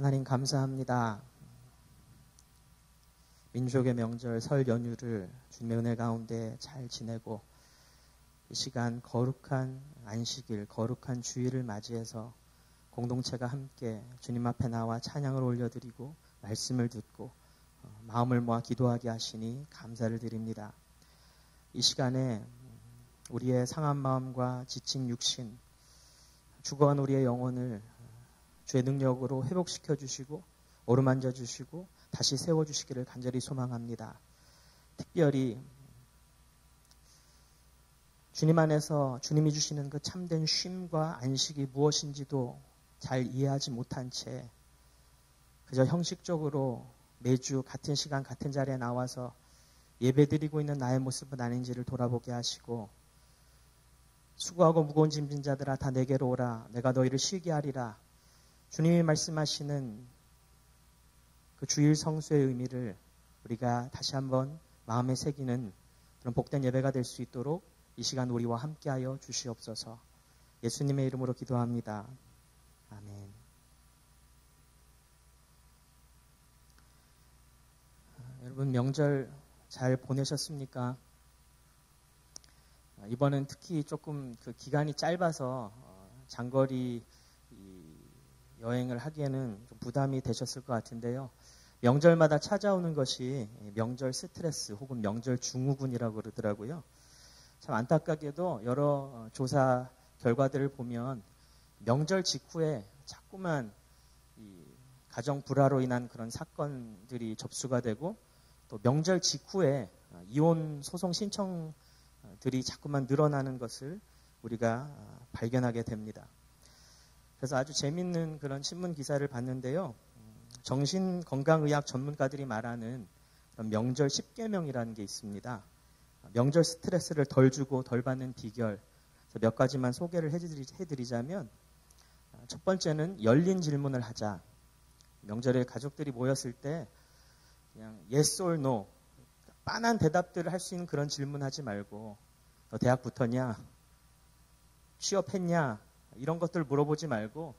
하나님 감사합니다. 민족의 명절 설 연휴를 주님의 은혜 가운데 잘 지내고 이 시간 거룩한 안식일, 거룩한 주일을 맞이해서 공동체가 함께 주님 앞에 나와 찬양을 올려드리고 말씀을 듣고 마음을 모아 기도하게 하시니 감사를 드립니다. 이 시간에 우리의 상한 마음과 지친 육신, 죽어간 우리의 영혼을 주의 능력으로 회복시켜 주시고 어루만져 주시고 다시 세워주시기를 간절히 소망합니다. 특별히 주님 안에서 주님이 주시는 그 참된 쉼과 안식이 무엇인지도 잘 이해하지 못한 채 그저 형식적으로 매주 같은 시간 같은 자리에 나와서 예배드리고 있는 나의 모습은 아닌지를 돌아보게 하시고 수고하고 무거운 짐진 자들아 다 내게로 오라 내가 너희를 쉬게 하리라. 주님이 말씀하시는 그 주일 성수의 의미를 우리가 다시 한번 마음에 새기는 그런 복된 예배가 될 수 있도록 이 시간 우리와 함께하여 주시옵소서. 예수님의 이름으로 기도합니다. 아멘. 여러분 명절 잘 보내셨습니까? 이번엔 특히 조금 그 기간이 짧아서 장거리 여행을 하기에는 좀 부담이 되셨을 것 같은데요. 명절마다 찾아오는 것이 명절 스트레스 혹은 명절 증후군이라고 그러더라고요. 참 안타깝게도 여러 조사 결과들을 보면 명절 직후에 자꾸만 이 가정 불화로 인한 그런 사건들이 접수가 되고 또 명절 직후에 이혼 소송 신청들이 자꾸만 늘어나는 것을 우리가 발견하게 됩니다. 그래서 아주 재밌는 그런 신문 기사를 봤는데요. 정신건강의학 전문가들이 말하는 그런 명절 10계명이라는 게 있습니다. 명절 스트레스를 덜 주고 덜 받는 비결 몇 가지만 소개를 해드리자면 첫 번째는 열린 질문을 하자. 명절에 가족들이 모였을 때 그냥 yes or no 빤한 대답들을 할 수 있는 그런 질문하지 말고 너 대학 붙었냐? 취업했냐? 이런 것들 물어보지 말고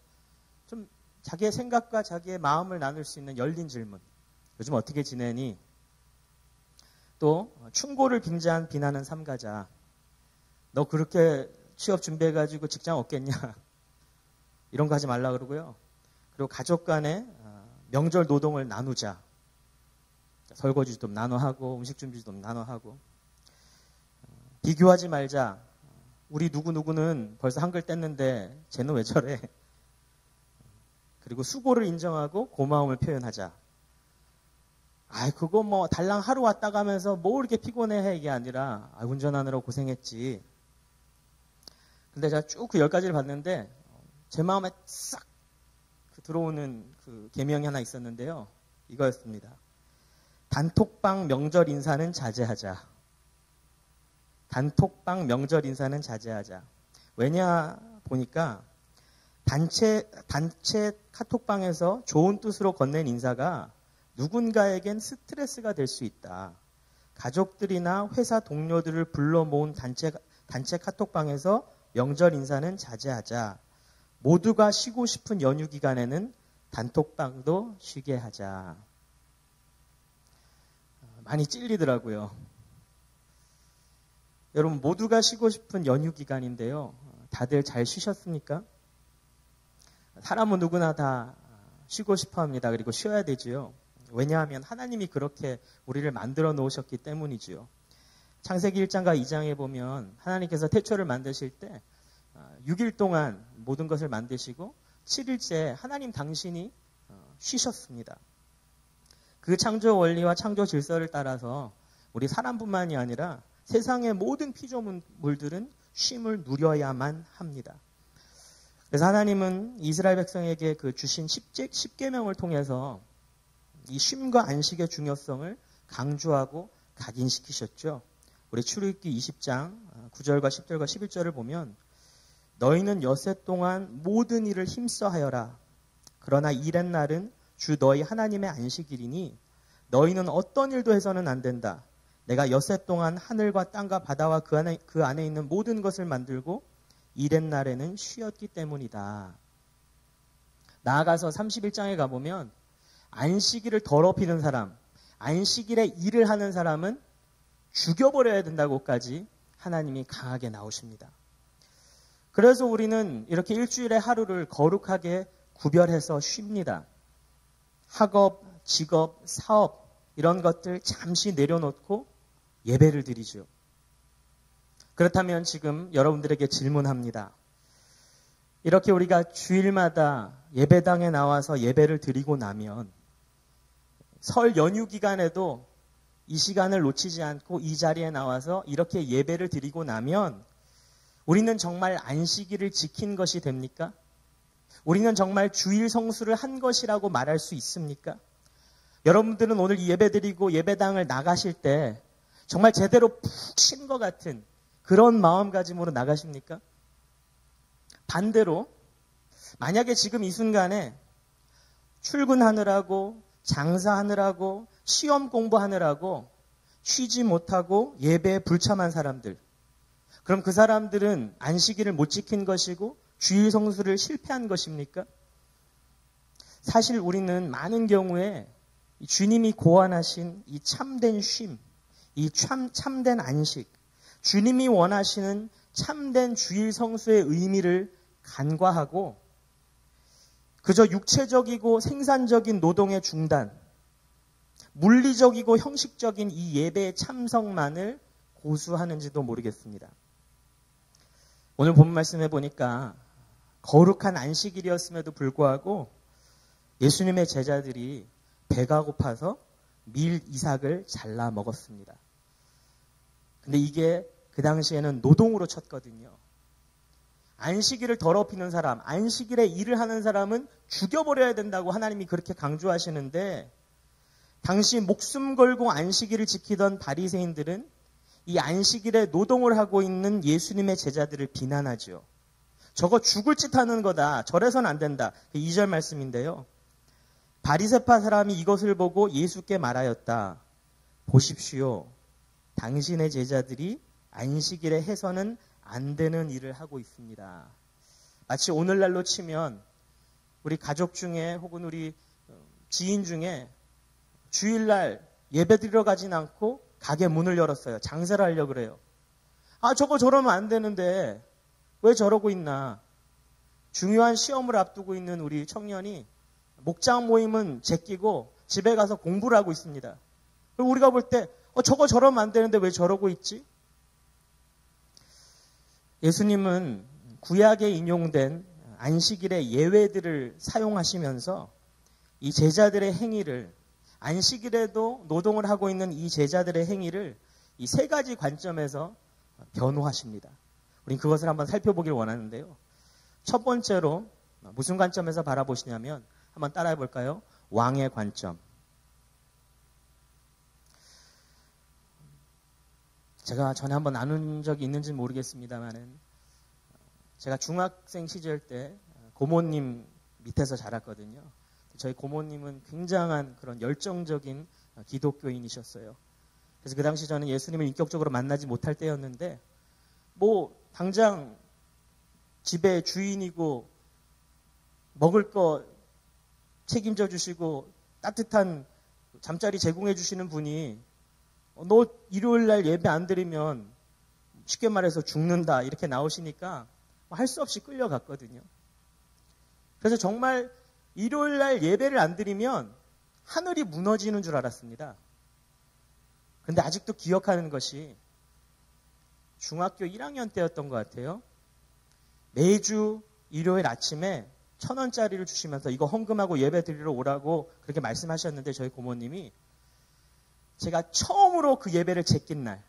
좀 자기의 생각과 자기의 마음을 나눌 수 있는 열린 질문. 요즘 어떻게 지내니? 또 충고를 빙자한 비난은 삼가자. 너 그렇게 취업 준비해가지고 직장 얻겠냐? 이런 거 하지 말라 그러고요. 그리고 가족 간에 명절 노동을 나누자. 설거지 좀 나눠하고 음식 준비 좀 나눠하고 비교하지 말자. 우리 누구누구는 벌써 한글 뗐는데 쟤는 왜 저래? 그리고 수고를 인정하고 고마움을 표현하자. 그거 뭐 달랑 하루 왔다 가면서 뭐 이렇게 피곤해 이게 아니라 운전하느라고 고생했지. 근데 제가 쭉 그 10가지를 봤는데 제 마음에 싹 들어오는 그 계명이 하나 있었는데요. 이거였습니다. 단톡방 명절 인사는 자제하자. 단톡방 명절 인사는 자제하자. 왜냐 보니까 단체 카톡방에서 좋은 뜻으로 건넨 인사가 누군가에겐 스트레스가 될 수 있다. 가족들이나 회사 동료들을 불러 모은 단체 카톡방에서 명절 인사는 자제하자. 모두가 쉬고 싶은 연휴 기간에는 단톡방도 쉬게 하자. 많이 찔리더라고요. 여러분 모두가 쉬고 싶은 연휴 기간인데요. 다들 잘 쉬셨습니까? 사람은 누구나 다 쉬고 싶어 합니다. 그리고 쉬어야 되지요. 왜냐하면 하나님이 그렇게 우리를 만들어 놓으셨기 때문이지요. 창세기 1장과 2장에 보면 하나님께서 태초를 만드실 때 6일 동안 모든 것을 만드시고 7일째 하나님 당신이 쉬셨습니다. 그 창조 원리와 창조 질서를 따라서 우리 사람뿐만이 아니라 세상의 모든 피조물들은 쉼을 누려야만 합니다. 그래서 하나님은 이스라엘 백성에게 그 주신 10계명을 통해서 이 쉼과 안식의 중요성을 강조하고 각인시키셨죠. 우리 출애굽기 20장 9절과 10절과 11절을 보면 너희는 엿새 동안 모든 일을 힘써 하여라. 그러나 이렛 날은 주 너희 하나님의 안식일이니 너희는 어떤 일도 해서는 안 된다. 내가 엿새 동안 하늘과 땅과 바다와 그 안에 있는 모든 것을 만들고 이렛 날에는 쉬었기 때문이다. 나아가서 31장에 가보면 안식일을 더럽히는 사람, 안식일에 일을 하는 사람은 죽여버려야 된다고까지 하나님이 강하게 나오십니다. 그래서 우리는 이렇게 일주일의 하루를 거룩하게 구별해서 쉽니다. 학업, 직업, 사업 이런 것들 잠시 내려놓고 예배를 드리죠. 그렇다면 지금 여러분들에게 질문합니다. 이렇게 우리가 주일마다 예배당에 나와서 예배를 드리고 나면 설 연휴 기간에도 이 시간을 놓치지 않고 이 자리에 나와서 이렇게 예배를 드리고 나면 우리는 정말 안식일을 지킨 것이 됩니까? 우리는 정말 주일 성수를 한 것이라고 말할 수 있습니까? 여러분들은 오늘 예배 드리고 예배당을 나가실 때 정말 제대로 푹 쉰 것 같은 그런 마음가짐으로 나가십니까? 반대로 만약에 지금 이 순간에 출근하느라고 장사하느라고 시험 공부하느라고 쉬지 못하고 예배에 불참한 사람들, 그럼 그 사람들은 안식일을 못 지킨 것이고 주일 성수를 실패한 것입니까? 사실 우리는 많은 경우에 주님이 고안하신 이 참된 쉼, 이 참된 안식, 주님이 원하시는 참된 주일 성수의 의미를 간과하고 그저 육체적이고 생산적인 노동의 중단, 물리적이고 형식적인 이 예배의 참석만을 고수하는지도 모르겠습니다. 오늘 본 말씀해 보니까 거룩한 안식일이었음에도 불구하고 예수님의 제자들이 배가 고파서 밀 이삭을 잘라 먹었습니다. 근데 이게 그 당시에는 노동으로 쳤거든요. 안식일을 더럽히는 사람, 안식일에 일을 하는 사람은 죽여버려야 된다고 하나님이 그렇게 강조하시는데 당시 목숨 걸고 안식일을 지키던 바리새인들은 이 안식일에 노동을 하고 있는 예수님의 제자들을 비난하죠. 저거 죽을 짓 하는 거다. 저래선 안 된다. 2절 말씀인데요. 바리새파 사람이 이것을 보고 예수께 말하였다. 보십시오. 당신의 제자들이 안식일에 해서는 안 되는 일을 하고 있습니다. 마치 오늘날로 치면 우리 가족 중에 혹은 우리 지인 중에 주일날 예배 드리러 가진 않고 가게 문을 열었어요. 장사를 하려고 그래요. 아, 저거 저러면 안 되는데 왜 저러고 있나. 중요한 시험을 앞두고 있는 우리 청년이 목장 모임은 제끼고 집에 가서 공부를 하고 있습니다. 그리고 우리가 볼 때 저거 저러면 안 되는데 왜 저러고 있지? 예수님은 구약에 인용된 안식일의 예외들을 사용하시면서 이 제자들의 행위를, 안식일에도 노동을 하고 있는 이 제자들의 행위를 이 세 가지 관점에서 변호하십니다. 우린 그것을 한번 살펴보길 원하는데요. 첫 번째로 무슨 관점에서 바라보시냐면 한번 따라해 볼까요? 왕의 관점. 제가 전에 한번 나눈 적이 있는지는 모르겠습니다만은 제가 중학생 시절 때 고모님 밑에서 자랐거든요. 저희 고모님은 굉장한 그런 열정적인 기독교인이셨어요. 그래서 그 당시 저는 예수님을 인격적으로 만나지 못할 때였는데 뭐 당장 집에 주인이고 먹을 거 책임져 주시고 따뜻한 잠자리 제공해 주시는 분이 너 일요일 날 예배 안 드리면 쉽게 말해서 죽는다 이렇게 나오시니까 할 수 없이 끌려갔거든요. 그래서 정말 일요일 날 예배를 안 드리면 하늘이 무너지는 줄 알았습니다. 그런데 아직도 기억하는 것이 중학교 1학년 때였던 것 같아요. 매주 일요일 아침에 1,000원짜리를 주시면서 이거 헌금하고 예배 드리러 오라고 그렇게 말씀하셨는데 저희 고모님이 제가 처음으로 그 예배를 제낀 날,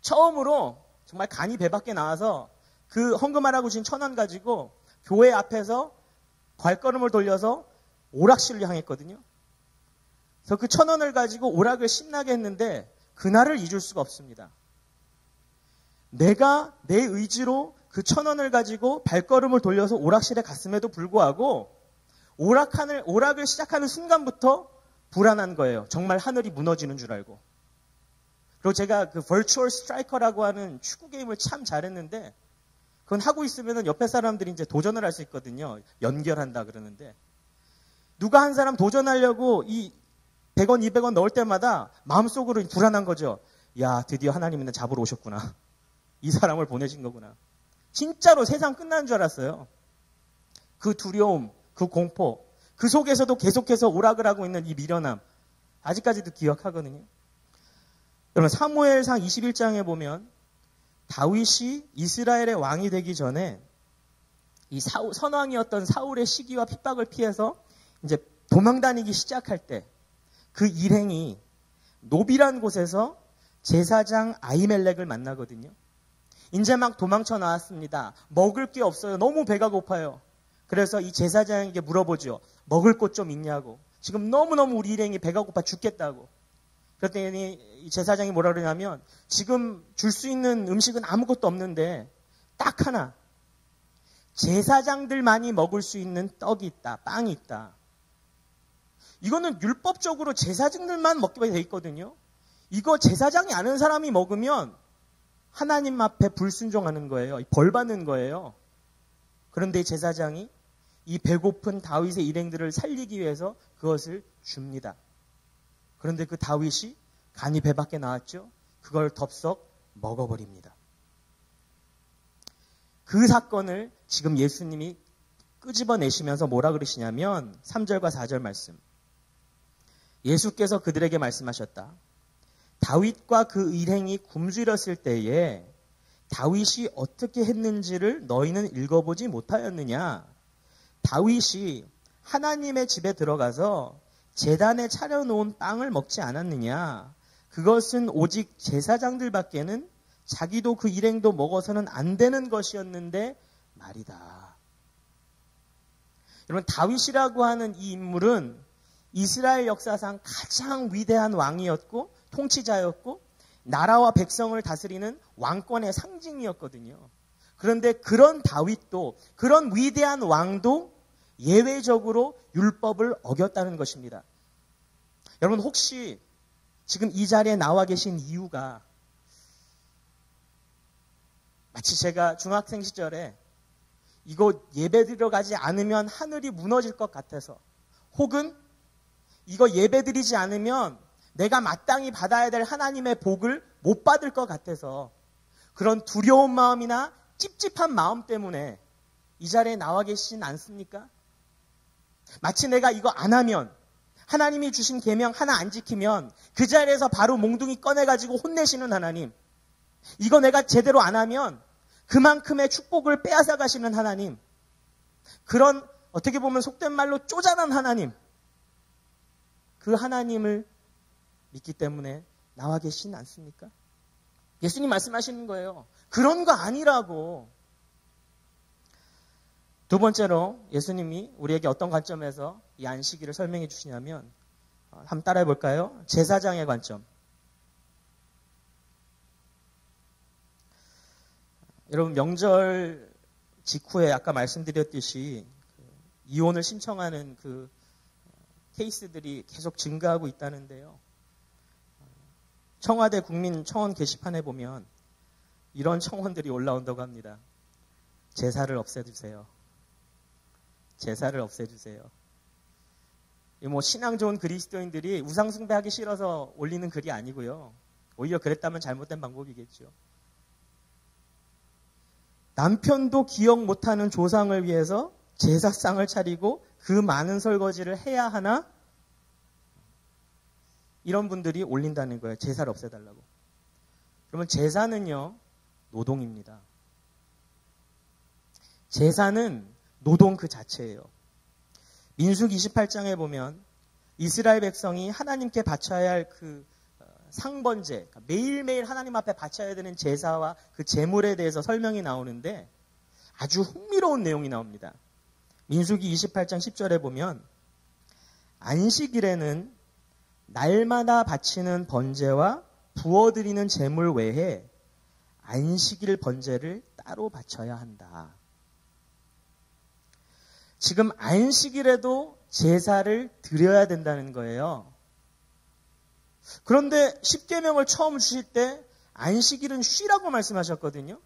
처음으로 정말 간이 배 밖에 나와서 그 헌금하라고 주신 1,000원 가지고 교회 앞에서 발걸음을 돌려서 오락실을 향했거든요. 그래서 그 1,000원을 가지고 오락을 신나게 했는데 그날을 잊을 수가 없습니다. 내가 내 의지로 그 1,000원을 가지고 발걸음을 돌려서 오락실에 갔음에도 불구하고 오락을 시작하는 순간부터 불안한 거예요. 정말 하늘이 무너지는 줄 알고. 그리고 제가 그 버추얼 스트라이커라고 하는 축구 게임을 참 잘했는데 그건 하고 있으면 옆에 사람들이 이제 도전을 할 수 있거든요. 연결한다 그러는데. 누가 한 사람 도전하려고 이 100원, 200원 넣을 때마다 마음속으로 불안한 거죠. 야, 드디어 하나님은 잡으러 오셨구나. 이 사람을 보내신 거구나. 진짜로 세상 끝나는 줄 알았어요. 그 두려움, 그 공포, 그 속에서도 계속해서 오락을 하고 있는 이 미련함. 아직까지도 기억하거든요. 여러분, 사무엘상 21장에 보면 다윗이 이스라엘의 왕이 되기 전에 이 선왕이었던 사울의 시기와 핍박을 피해서 이제 도망다니기 시작할 때 그 일행이 노비란 곳에서 제사장 아히멜렉을 만나거든요. 이제 막 도망쳐 나왔습니다. 먹을 게 없어요. 너무 배가 고파요. 그래서 이 제사장에게 물어보죠. 먹을 것 좀 있냐고. 지금 너무너무 우리 일행이 배가 고파 죽겠다고. 그랬더니 이 제사장이 뭐라 그러냐면 지금 줄 수 있는 음식은 아무것도 없는데 딱 하나. 제사장들만이 먹을 수 있는 떡이 있다. 빵이 있다. 이거는 율법적으로 제사장들만 먹게 돼 있거든요. 이거 제사장이 아는 사람이 먹으면 하나님 앞에 불순종하는 거예요. 벌 받는 거예요. 그런데 제사장이 이 배고픈 다윗의 일행들을 살리기 위해서 그것을 줍니다. 그런데 그 다윗이 간이 배 밖에 나왔죠. 그걸 덥석 먹어버립니다. 그 사건을 지금 예수님이 끄집어내시면서 뭐라 그러시냐면 3절과 4절 말씀. 예수께서 그들에게 말씀하셨다. 다윗과 그 일행이 굶주렸을 때에 다윗이 어떻게 했는지를 너희는 읽어보지 못하였느냐? 다윗이 하나님의 집에 들어가서 제단에 차려놓은 빵을 먹지 않았느냐? 그것은 오직 제사장들밖에는 자기도 그 일행도 먹어서는 안 되는 것이었는데 말이다. 여러분, 다윗이라고 하는 이 인물은 이스라엘 역사상 가장 위대한 왕이었고 통치자였고 나라와 백성을 다스리는 왕권의 상징이었거든요. 그런데 그런 다윗도, 그런 위대한 왕도 예외적으로 율법을 어겼다는 것입니다. 여러분, 혹시 지금 이 자리에 나와 계신 이유가 마치 제가 중학생 시절에 이거 예배 드려가지 않으면 하늘이 무너질 것 같아서, 혹은 이거 예배 드리지 않으면 내가 마땅히 받아야 될 하나님의 복을 못 받을 것 같아서 그런 두려운 마음이나 찝찝한 마음 때문에 이 자리에 나와 계시진 않습니까? 마치 내가 이거 안 하면, 하나님이 주신 계명 하나 안 지키면 그 자리에서 바로 몽둥이 꺼내가지고 혼내시는 하나님, 이거 내가 제대로 안 하면 그만큼의 축복을 빼앗아 가시는 하나님, 그런 어떻게 보면 속된 말로 쪼잔한 하나님, 그 하나님을 믿기 때문에 나와 계시진 않습니까? 예수님 말씀하시는 거예요. 그런 거 아니라고. 두 번째로 예수님이 우리에게 어떤 관점에서 이 안식일을 설명해 주시냐면, 한번 따라해 볼까요? 제사장의 관점. 여러분, 명절 직후에 아까 말씀드렸듯이 이혼을 신청하는 그 케이스들이 계속 증가하고 있다는데요. 청와대 국민청원 게시판에 보면 이런 청원들이 올라온다고 합니다. 제사를 없애주세요. 제사를 없애주세요. 뭐 신앙 좋은 그리스도인들이 우상숭배하기 싫어서 올리는 글이 아니고요. 오히려 그랬다면 잘못된 방법이겠죠. 남편도 기억 못하는 조상을 위해서 제사상을 차리고 그 많은 설거지를 해야 하나? 이런 분들이 올린다는 거예요. 제사를 없애달라고. 그러면 제사는요, 노동입니다. 제사는 노동 그 자체예요. 민수기 28장에 보면 이스라엘 백성이 하나님께 바쳐야 할 그 상번제, 그러니까 매일매일 하나님 앞에 바쳐야 되는 제사와 그 제물에 대해서 설명이 나오는데 아주 흥미로운 내용이 나옵니다. 민수기 28장 10절에 보면 안식일에는 날마다 바치는 번제와 부어드리는 제물 외에 안식일 번제를 따로 바쳐야 한다. 지금 안식일에도 제사를 드려야 된다는 거예요. 그런데 십계명을 처음 주실 때 안식일은 쉬라고 말씀하셨거든요.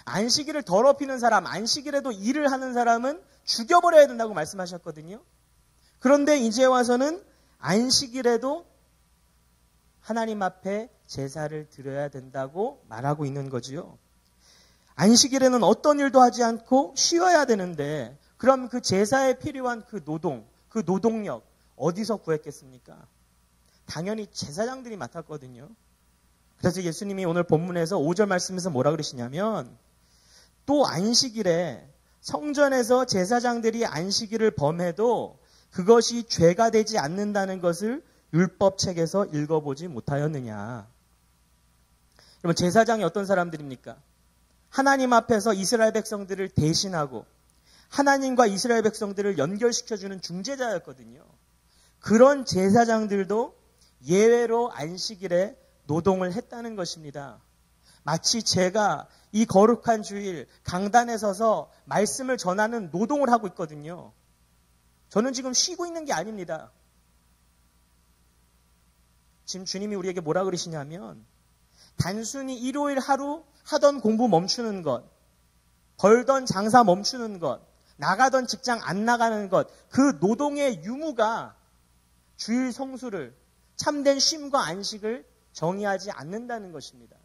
안식일을 더럽히는 사람, 안식일에도 일을 하는 사람은 죽여버려야 된다고 말씀하셨거든요. 그런데 이제 와서는 안식일에도 하나님 앞에 제사를 드려야 된다고 말하고 있는 거지요. 안식일에는 어떤 일도 하지 않고 쉬어야 되는데 그럼 그 제사에 필요한 그 노동, 그 노동력 어디서 구했겠습니까? 당연히 제사장들이 맡았거든요. 그래서 예수님이 오늘 본문에서 5절 말씀에서 뭐라 그러시냐면 또 안식일에 성전에서 제사장들이 안식일을 범해도 그것이 죄가 되지 않는다는 것을 율법책에서 읽어보지 못하였느냐. 여러분 제사장이 어떤 사람들입니까? 하나님 앞에서 이스라엘 백성들을 대신하고 하나님과 이스라엘 백성들을 연결시켜주는 중재자였거든요. 그런 제사장들도 예외로 안식일에 노동을 했다는 것입니다. 마치 제가 이 거룩한 주일 강단에 서서 말씀을 전하는 노동을 하고 있거든요. 저는 지금 쉬고 있는 게 아닙니다. 지금 주님이 우리에게 뭐라 그러시냐면 단순히 일요일 하루 하던 공부 멈추는 것, 벌던 장사 멈추는 것, 나가던 직장 안 나가는 것, 그 노동의 유무가 주일 성수를 참된 쉼과 안식을 정의하지 않는다는 것입니다.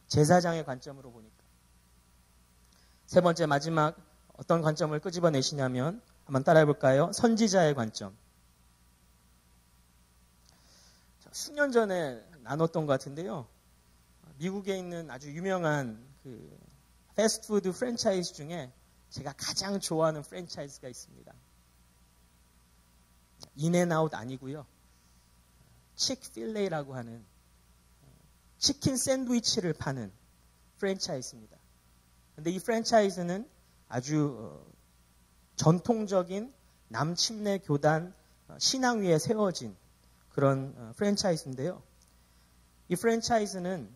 제사장의 관점으로 보니까. 세 번째 마지막 어떤 관점을 끄집어내시냐면 한번 따라해 볼까요? 선지자의 관점. 수년 전에 나눴던 것 같은데요. 미국에 있는 아주 유명한 그 패스트푸드 프랜차이즈 중에 제가 가장 좋아하는 프랜차이즈가 있습니다. 인앤아웃 아니고요. 칙필레이라고 하는 치킨 샌드위치를 파는 프랜차이즈입니다. 그런데 이 프랜차이즈는 아주 전통적인 남침내 교단 신앙 위에 세워진 그런 프랜차이즈인데요. 이 프랜차이즈는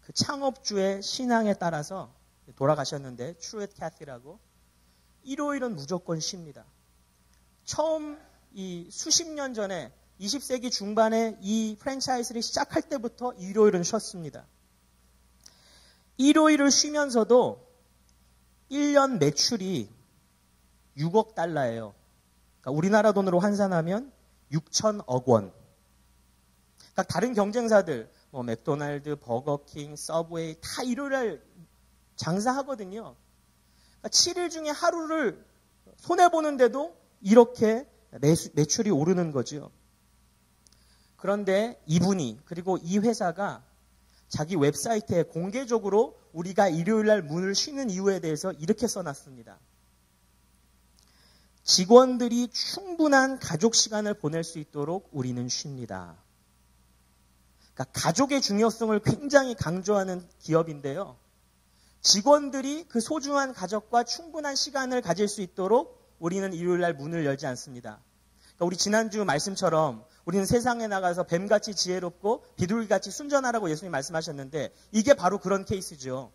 그 창업주의 신앙에 따라서 돌아가셨는데 트루엣 캐티라고 일요일은 무조건 쉽니다. 처음 이 수십 년 전에 20세기 중반에 이 프랜차이즈를 시작할 때부터 일요일은 쉬었습니다. 일요일을 쉬면서도 1년 매출이 6억 달러예요. 그러니까 우리나라 돈으로 환산하면 6천억 원. 그러니까 다른 경쟁사들 뭐 맥도날드, 버거킹, 서브웨이 다 일요일날 장사하거든요. 그러니까 7일 중에 하루를 손해보는데도 이렇게 매출이 오르는 거죠. 그런데 이분이 그리고 이 회사가 자기 웹사이트에 공개적으로 우리가 일요일날 문을 쉬는 이유에 대해서 이렇게 써놨습니다. 직원들이 충분한 가족 시간을 보낼 수 있도록 우리는 쉽니다. 그러니까 가족의 중요성을 굉장히 강조하는 기업인데요. 직원들이 그 소중한 가족과 충분한 시간을 가질 수 있도록 우리는 일요일날 문을 열지 않습니다. 그러니까 우리 지난주 말씀처럼 우리는 세상에 나가서 뱀같이 지혜롭고 비둘기같이 순전하라고 예수님이 말씀하셨는데 이게 바로 그런 케이스죠.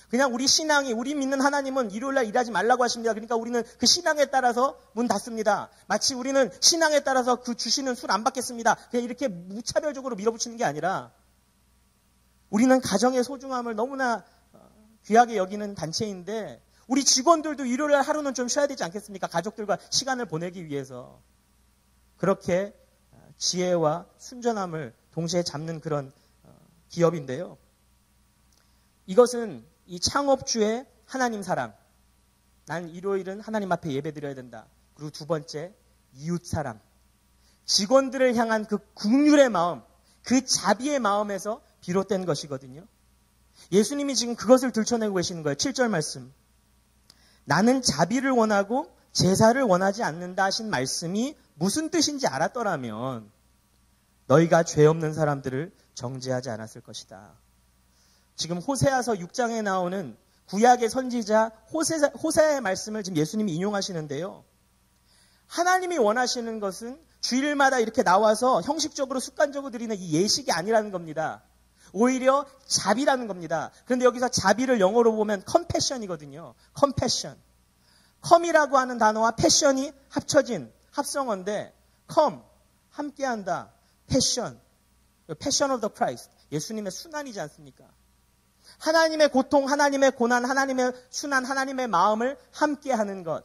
그냥 우리 신앙이, 우리 믿는 하나님은 일요일날 일하지 말라고 하십니다. 그러니까 우리는 그 신앙에 따라서 문 닫습니다. 마치 우리는 신앙에 따라서 그 주시는 술 안 받겠습니다. 그냥 이렇게 무차별적으로 밀어붙이는 게 아니라 우리는 가정의 소중함을 너무나 귀하게 여기는 단체인데 우리 직원들도 일요일날 하루는 좀 쉬어야 되지 않겠습니까? 가족들과 시간을 보내기 위해서. 그렇게 지혜와 순전함을 동시에 잡는 그런 기업인데요. 이것은 이 창업주의 하나님 사랑. 난 일요일은 하나님 앞에 예배드려야 된다. 그리고 두 번째, 이웃 사랑. 직원들을 향한 그 긍휼의 마음, 그 자비의 마음에서 비롯된 것이거든요. 예수님이 지금 그것을 들춰내고 계시는 거예요. 7절 말씀. 나는 자비를 원하고 제사를 원하지 않는다 하신 말씀이 무슨 뜻인지 알았더라면 너희가 죄 없는 사람들을 정죄하지 않았을 것이다. 지금 호세아서 6장에 나오는 구약의 선지자 호세아의 말씀을 지금 예수님이 인용하시는데요. 하나님이 원하시는 것은 주일마다 이렇게 나와서 형식적으로 습관적으로 드리는 이 예식이 아니라는 겁니다. 오히려 자비라는 겁니다. 그런데 여기서 자비를 영어로 보면 컴패션이거든요. 컴패션. 컴이라고 하는 단어와 패션이 합쳐진 합성어인데 컴, 함께한다. 패션. 패션 오브 더 크라이스트. 예수님의 순환이지 않습니까? 하나님의 고통, 하나님의 고난, 하나님의 순환, 하나님의 마음을 함께 하는 것.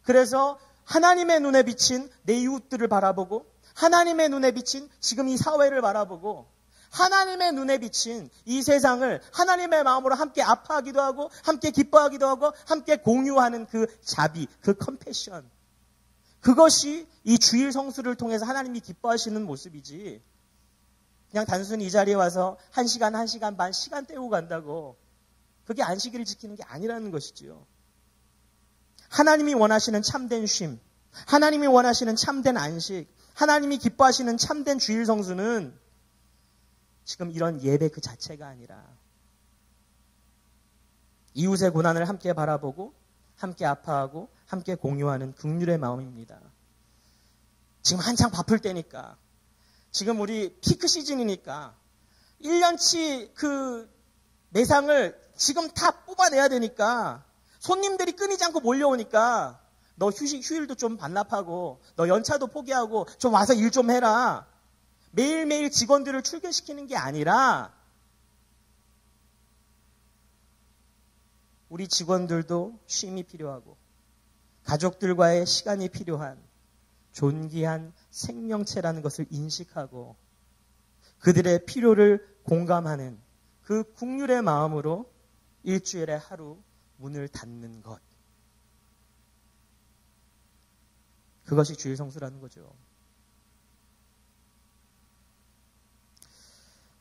그래서 하나님의 눈에 비친 내 이웃들을 바라보고, 하나님의 눈에 비친 지금 이 사회를 바라보고, 하나님의 눈에 비친 이 세상을 하나님의 마음으로 함께 아파하기도 하고, 함께 기뻐하기도 하고, 함께 공유하는 그 자비, 그 컴패션. 그것이 이 주일 성수를 통해서 하나님이 기뻐하시는 모습이지, 그냥 단순히 이 자리에 와서 1시간, 1시간 반 시간 때우고 간다고, 그게 안식일을 지키는 게 아니라는 것이지요. 하나님이 원하시는 참된 쉼, 하나님이 원하시는 참된 안식, 하나님이 기뻐하시는 참된 주일 성수는 지금 이런 예배 그 자체가 아니라 이웃의 고난을 함께 바라보고 함께 아파하고 함께 공유하는 긍휼의 마음입니다. 지금 한창 바쁠 때니까, 지금 우리 피크 시즌이니까 1년치 그 매상을 지금 다 뽑아내야 되니까, 손님들이 끊이지 않고 몰려오니까 너 휴일도 좀 반납하고 너 연차도 포기하고 좀 와서 일 좀 해라. 매일매일 직원들을 출근시키는 게 아니라 우리 직원들도 쉼이 필요하고 가족들과의 시간이 필요한 존귀한 생명체라는 것을 인식하고 그들의 필요를 공감하는 그 긍휼의 마음으로 일주일에 하루 문을 닫는 것. 그것이 주일 성수라는 거죠.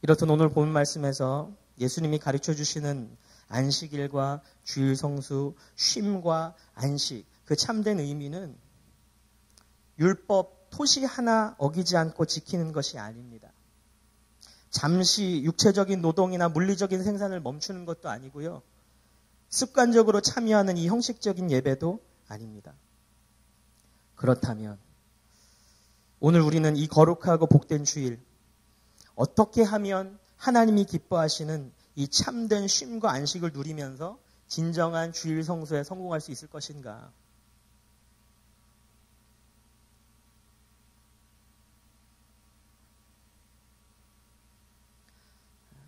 이렇듯 오늘 본 말씀에서 예수님이 가르쳐 주시는 안식일과 주일 성수, 쉼과 안식, 그 참된 의미는 율법 토시 하나 어기지 않고 지키는 것이 아닙니다. 잠시 육체적인 노동이나 물리적인 생산을 멈추는 것도 아니고요. 습관적으로 참여하는 이 형식적인 예배도 아닙니다. 그렇다면 오늘 우리는 이 거룩하고 복된 주일, 어떻게 하면 하나님이 기뻐하시는 이 참된 쉼과 안식을 누리면서 진정한 주일 성수에 성공할 수 있을 것인가?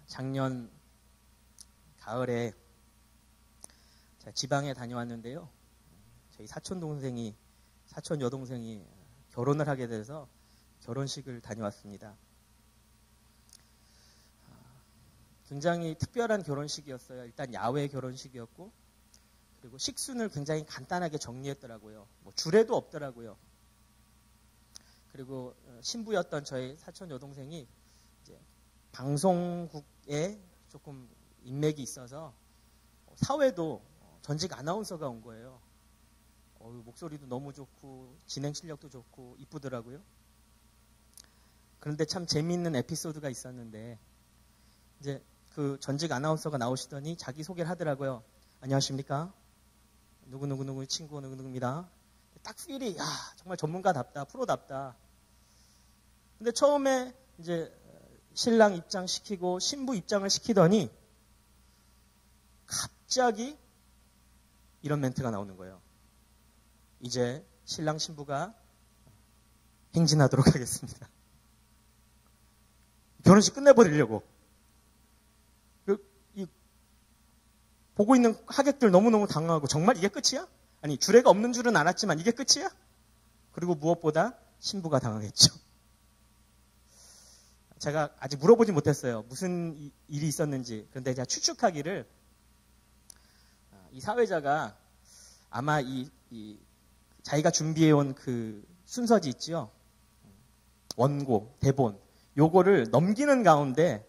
작년 가을에 제가 지방에 다녀왔는데요. 저희 사촌 여동생이 결혼을 하게 돼서 결혼식을 다녀왔습니다. 굉장히 특별한 결혼식이었어요. 일단 야외 결혼식이었고, 그리고 식순을 굉장히 간단하게 정리했더라고요. 뭐 주례도 없더라고요. 그리고 신부였던 저희 사촌 여동생이 이제 방송국에 조금 인맥이 있어서 사회도 전직 아나운서가 온 거예요. 목소리도 너무 좋고 진행 실력도 좋고 이쁘더라고요. 그런데 참 재미있는 에피소드가 있었는데, 이제 그 전직 아나운서가 나오시더니 자기 소개를 하더라고요. 안녕하십니까? 누구누구 친구 누구누구입니다. 딱 필이, 정말 전문가답다, 프로답다. 근데 처음에 이제 신랑 입장시키고 신부 입장을 시키더니 갑자기 이런 멘트가 나오는 거예요. 이제 신랑 신부가 행진하도록 하겠습니다. 결혼식 끝내버리려고. 보고 있는 하객들 너무너무 당황하고, 정말 이게 끝이야? 아니, 주례가 없는 줄은 알았지만 이게 끝이야? 그리고 무엇보다 신부가 당황했죠. 제가 아직 물어보지 못했어요. 무슨 일이 있었는지. 그런데 제가 추측하기를, 이 사회자가 아마 자기가 준비해온 그 순서지 있죠. 원고, 대본. 요거를 넘기는 가운데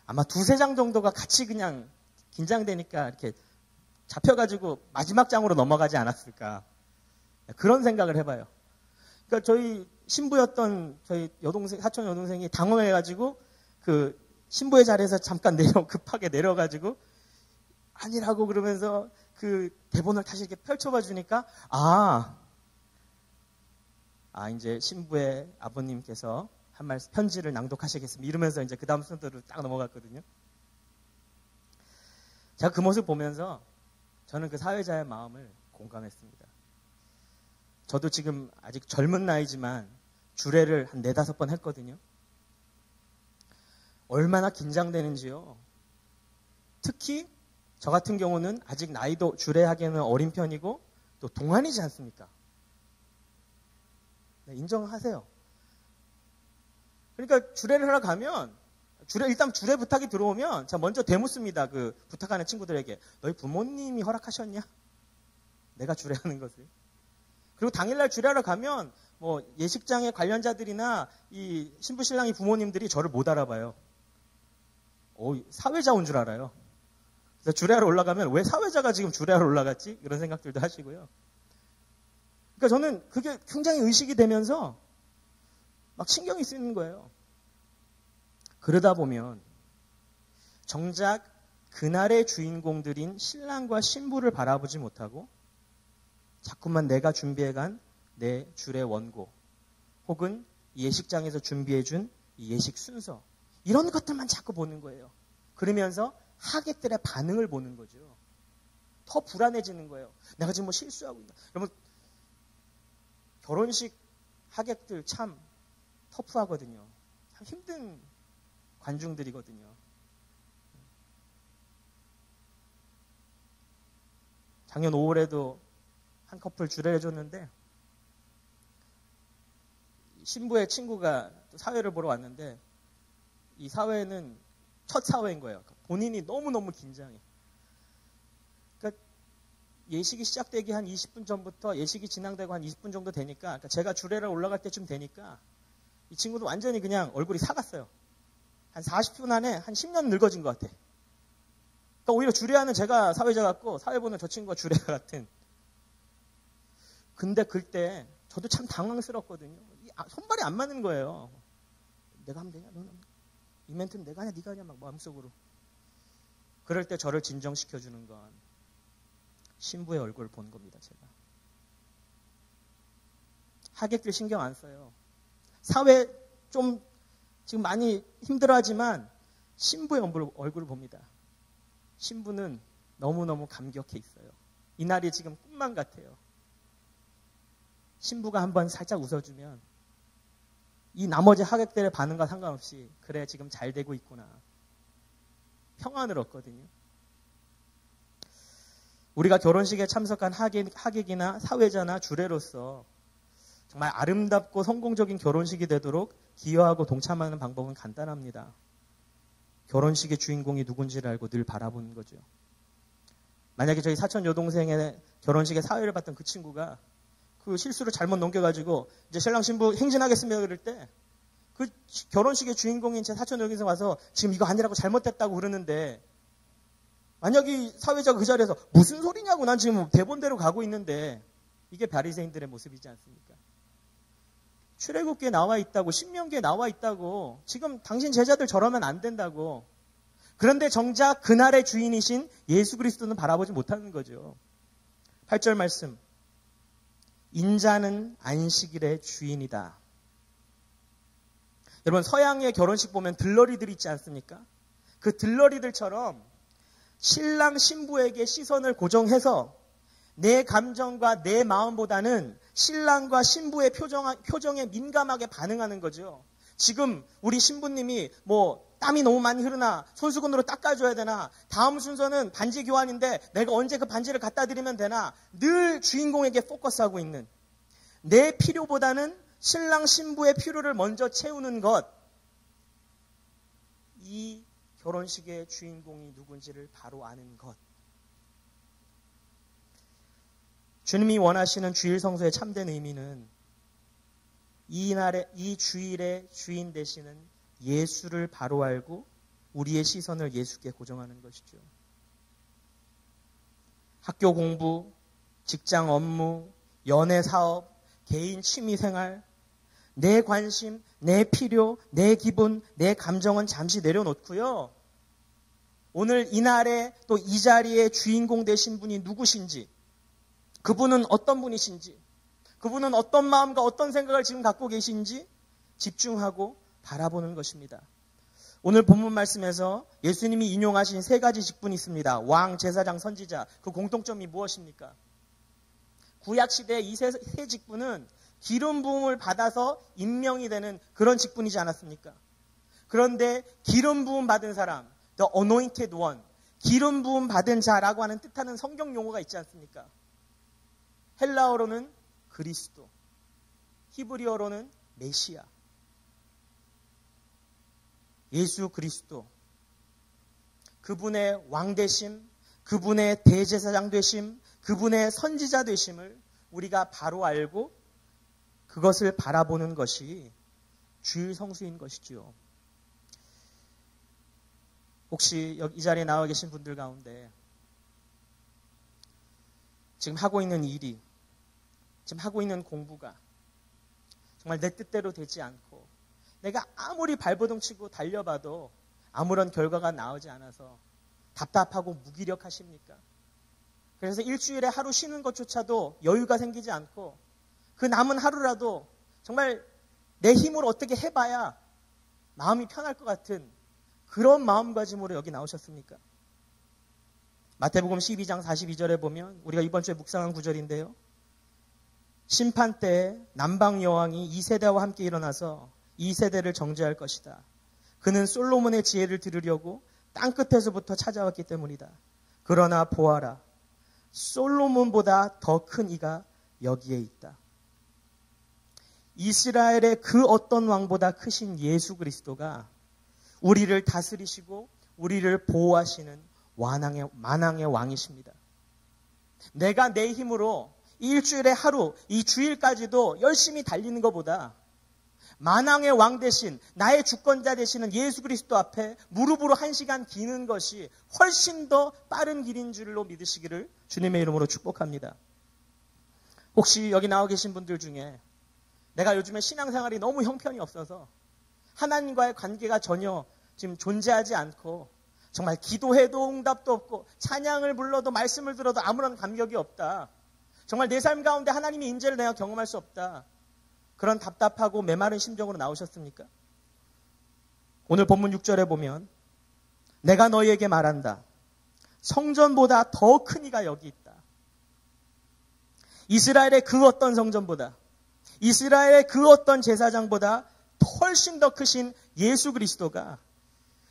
아마 2-3장 정도가 같이 그냥 긴장되니까 이렇게 잡혀가지고 마지막 장으로 넘어가지 않았을까. 그런 생각을 해봐요. 그러니까 저희 신부였던 저희 사촌 여동생이 당황해가지고 그 신부의 자리에서 잠깐 급하게 내려가지고 아니라고 그러면서 그 대본을 다시 이렇게 펼쳐봐 주니까, 이제 신부의 아버님께서 한 말 편지를 낭독하시겠습니다. 이러면서 이제 그 다음 순서로 딱 넘어갔거든요. 제가 그 모습을 보면서 저는 그 사회자의 마음을 공감했습니다. 저도 지금 아직 젊은 나이지만 주례를 한 4-5번 했거든요. 얼마나 긴장되는지요. 특히 저 같은 경우는 아직 나이도 주례하기에는 어린 편이고 또 동안이지 않습니까? 네, 인정하세요. 그러니까 주례를 하러 가면 일단 주례 부탁이 들어오면 자 먼저 되묻습니다. 그 부탁하는 친구들에게 너희 부모님이 허락하셨냐? 내가 주례하는 것을. 그리고 당일날 주례하러 가면 뭐 예식장의 관련자들이나 이 신부 신랑이 부모님들이 저를 못 알아봐요. 사회자 온 줄 알아요. 그래서 주례하러 올라가면 왜 사회자가 지금 주례하러 올라갔지? 이런 생각들도 하시고요. 그러니까 저는 그게 굉장히 의식이 되면서 막 신경이 쓰이는 거예요. 그러다 보면 정작 그날의 주인공들인 신랑과 신부를 바라보지 못하고 자꾸만 내가 준비해간 내 주례 원고 혹은 예식장에서 준비해준 이 예식 순서 이런 것들만 자꾸 보는 거예요. 그러면서 하객들의 반응을 보는 거죠. 더 불안해지는 거예요. 내가 지금 뭐 실수하고 있나. 여러분 결혼식 하객들 참 터프하거든요. 참 힘든 관중들이거든요. 작년 5월에도 한 커플 주례를 해줬는데 신부의 친구가 사회를 보러 왔는데 이 사회는 첫 사회인 거예요. 본인이 너무너무 긴장해. 그러니까 예식이 시작되기 한 20분 전부터 예식이 진행되고 한 20분 정도 되니까 그러니까 제가 주례를 올라갈 때쯤 되니까 이 친구도 완전히 그냥 얼굴이 사갔어요. 한 40분 안에 한 10년 늙어진 것 같아. 그러니까 오히려 주례하는 제가 사회자 같고 사회 보는 저 친구가 주례 같은. 근데 그때 저도 참 당황스럽거든요. 손발이 안 맞는 거예요. 내가 하면 되냐? 너는 이 멘트는 내가 하냐? 네가 하냐? 막 마음속으로. 그럴 때 저를 진정시켜주는 건 신부의 얼굴을 본 겁니다. 제가. 하객들 신경 안 써요. 사회 좀 지금 많이 힘들어하지만 신부의 얼굴을 봅니다. 신부는 너무너무 감격해 있어요. 이날이 지금 꿈만 같아요. 신부가 한번 살짝 웃어주면 이 나머지 하객들의 반응과 상관없이 그래 지금 잘 되고 있구나. 평안을 얻거든요. 우리가 결혼식에 참석한 하객이나 사회자나 주례로서 정말 아름답고 성공적인 결혼식이 되도록 기여하고 동참하는 방법은 간단합니다. 결혼식의 주인공이 누군지를 알고 늘 바라보는 거죠. 만약에 저희 사촌 여동생의 결혼식에 사회를 봤던 그 친구가 그 실수를 잘못 넘겨가지고 이제 신랑 신부 행진하겠습니다 그럴 때 그 결혼식의 주인공인 제 사촌 여동생 와서 지금 이거 아니라고 잘못됐다고 그러는데 만약에 사회자가 그 자리에서 무슨 소리냐고 난 지금 대본대로 가고 있는데 이게 바리새인들의 모습이지 않습니까? 출애굽기에 나와 있다고 신명기에 나와 있다고 지금 당신 제자들 저러면 안 된다고 그런데 정작 그날의 주인이신 예수 그리스도는 바라보지 못하는 거죠. 8절 말씀 인자는 안식일의 주인이다. 여러분 서양의 결혼식 보면 들러리들 있지 않습니까? 그 들러리들처럼 신랑 신부에게 시선을 고정해서 내 감정과 내 마음보다는 신랑과 신부의 표정에 민감하게 반응하는 거죠. 지금 우리 신부님이 뭐 땀이 너무 많이 흐르나 손수건으로 닦아줘야 되나 다음 순서는 반지 교환인데 내가 언제 그 반지를 갖다 드리면 되나 늘 주인공에게 포커스하고 있는 내 필요보다는 신랑 신부의 필요를 먼저 채우는 것 이 결혼식의 주인공이 누군지를 바로 아는 것 주님이 원하시는 주일 성수의 참된 의미는 이 주일의 주인 되시는 예수를 바로 알고 우리의 시선을 예수께 고정하는 것이죠. 학교 공부, 직장 업무, 연애 사업, 개인 취미 생활, 내 관심, 내 필요, 내 기분, 내 감정은 잠시 내려놓고요. 오늘 이날에 또 이 자리에 주인공 되신 분이 누구신지 그분은 어떤 분이신지 그분은 어떤 마음과 어떤 생각을 지금 갖고 계신지 집중하고 바라보는 것입니다. 오늘 본문 말씀에서 예수님이 인용하신 세 가지 직분이 있습니다. 왕, 제사장, 선지자. 그 공통점이 무엇입니까? 구약시대의 이 세 직분은 기름 부음을 받아서 임명이 되는 그런 직분이지 않았습니까? 그런데 기름 부음 받은 사람, the anointed one, 기름 부음 받은 자라고 하는 뜻하는 성경 용어가 있지 않습니까? 헬라어로는 그리스도, 히브리어로는 메시아. 예수 그리스도, 그분의 왕 되심, 그분의 대제사장 되심, 그분의 선지자 되심을 우리가 바로 알고 그것을 바라보는 것이 주일 성수인 것이지요. 혹시 이 자리에 나와 계신 분들 가운데 지금 하고 있는 일이, 지금 하고 있는 공부가 정말 내 뜻대로 되지 않고 내가 아무리 발버둥 치고 달려봐도 아무런 결과가 나오지 않아서 답답하고 무기력하십니까? 그래서 일주일에 하루 쉬는 것조차도 여유가 생기지 않고 그 남은 하루라도 정말 내 힘으로 어떻게 해봐야 마음이 편할 것 같은 그런 마음가짐으로 여기 나오셨습니까? 마태복음 12장 42절에 보면 우리가 이번 주에 묵상한 구절인데요. 심판 때에 남방 여왕이 이 세대와 함께 일어나서 이 세대를 정죄할 것이다. 그는 솔로몬의 지혜를 들으려고 땅끝에서부터 찾아왔기 때문이다. 그러나 보아라, 솔로몬보다 더 큰 이가 여기에 있다. 이스라엘의 그 어떤 왕보다 크신 예수 그리스도가 우리를 다스리시고 우리를 보호하시는 만왕의 왕이십니다. 내가 내 힘으로 일주일에 하루, 이 주일까지도 열심히 달리는 것보다 만왕의 왕 대신 나의 주권자 되시는 예수 그리스도 앞에 무릎으로 1시간 기는 것이 훨씬 더 빠른 길인 줄로 믿으시기를 주님의 이름으로 축복합니다. 혹시 여기 나와 계신 분들 중에 내가 요즘에 신앙생활이 너무 형편이 없어서 하나님과의 관계가 전혀 지금 존재하지 않고 정말 기도해도 응답도 없고 찬양을 불러도 말씀을 들어도 아무런 감격이 없다. 정말 내 삶 가운데 하나님의 인재를 내가 경험할 수 없다. 그런 답답하고 메마른 심정으로 나오셨습니까? 오늘 본문 6절에 보면 내가 너희에게 말한다. 성전보다 더 큰 이가 여기 있다. 이스라엘의 그 어떤 성전보다, 이스라엘의 그 어떤 제사장보다 훨씬 더 크신 예수 그리스도가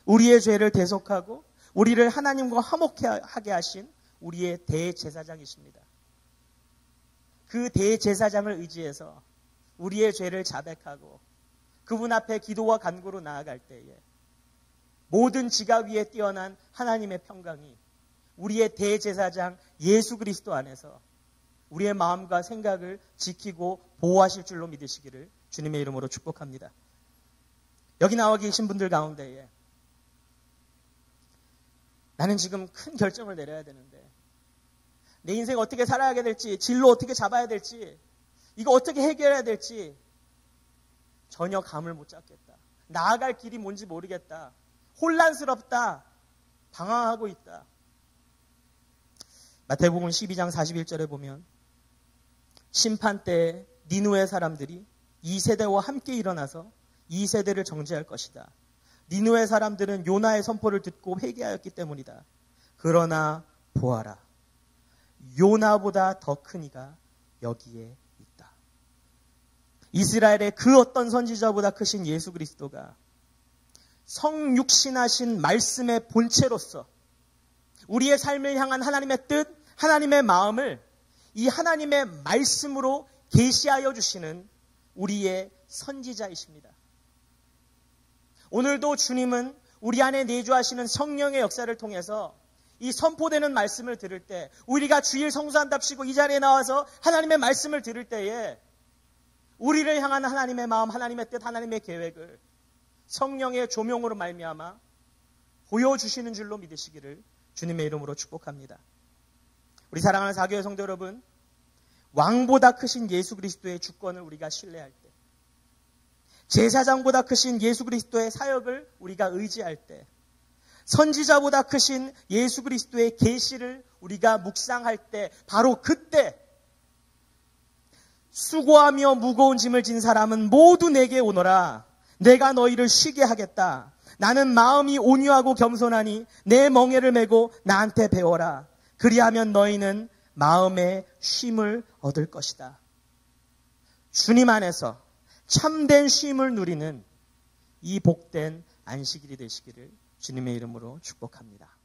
우리의 죄를 대속하고 우리를 하나님과 화목하게 하신 우리의 대제사장이십니다. 그 대제사장을 의지해서 우리의 죄를 자백하고 그분 앞에 기도와 간구로 나아갈 때에 모든 지각 위에 뛰어난 하나님의 평강이 우리의 대제사장 예수 그리스도 안에서 우리의 마음과 생각을 지키고 보호하실 줄로 믿으시기를 주님의 이름으로 축복합니다. 여기 나와 계신 분들 가운데에 나는 지금 큰 결정을 내려야 되는데 내 인생 어떻게 살아야 될지, 진로 어떻게 잡아야 될지, 이거 어떻게 해결해야 될지 전혀 감을 못 잡겠다. 나아갈 길이 뭔지 모르겠다. 혼란스럽다. 방황하고 있다. 마태복음 12장 41절에 보면 심판 때에 니누의 사람들이 이 세대와 함께 일어나서 이 세대를 정죄할 것이다. 니누의 사람들은 요나의 선포를 듣고 회개하였기 때문이다. 그러나 보아라, 요나보다 더 큰 이가 여기에 있다. 이스라엘의 그 어떤 선지자보다 크신 예수 그리스도가 성육신하신 말씀의 본체로서 우리의 삶을 향한 하나님의 뜻, 하나님의 마음을 이 하나님의 말씀으로 계시하여 주시는 우리의 선지자이십니다. 오늘도 주님은 우리 안에 내주하시는 성령의 역사를 통해서 이 선포되는 말씀을 들을 때, 우리가 주일 성수한답시고 이 자리에 나와서 하나님의 말씀을 들을 때에 우리를 향한 하나님의 마음, 하나님의 뜻, 하나님의 계획을 성령의 조명으로 말미암아 보여주시는 줄로 믿으시기를 주님의 이름으로 축복합니다. 우리 사랑하는 사교회 성도 여러분, 왕보다 크신 예수 그리스도의 주권을 우리가 신뢰할 때, 제사장보다 크신 예수 그리스도의 사역을 우리가 의지할 때, 선지자보다 크신 예수 그리스도의 계시를 우리가 묵상할 때, 바로 그때 수고하며 무거운 짐을 진 사람은 모두 내게 오너라. 내가 너희를 쉬게 하겠다. 나는 마음이 온유하고 겸손하니 내 멍에를 메고 나한테 배워라. 그리하면 너희는 마음의 쉼을 얻을 것이다. 주님 안에서 참된 쉼을 누리는 이 복된 안식일이 되시기를 주님의 이름으로 축복합니다.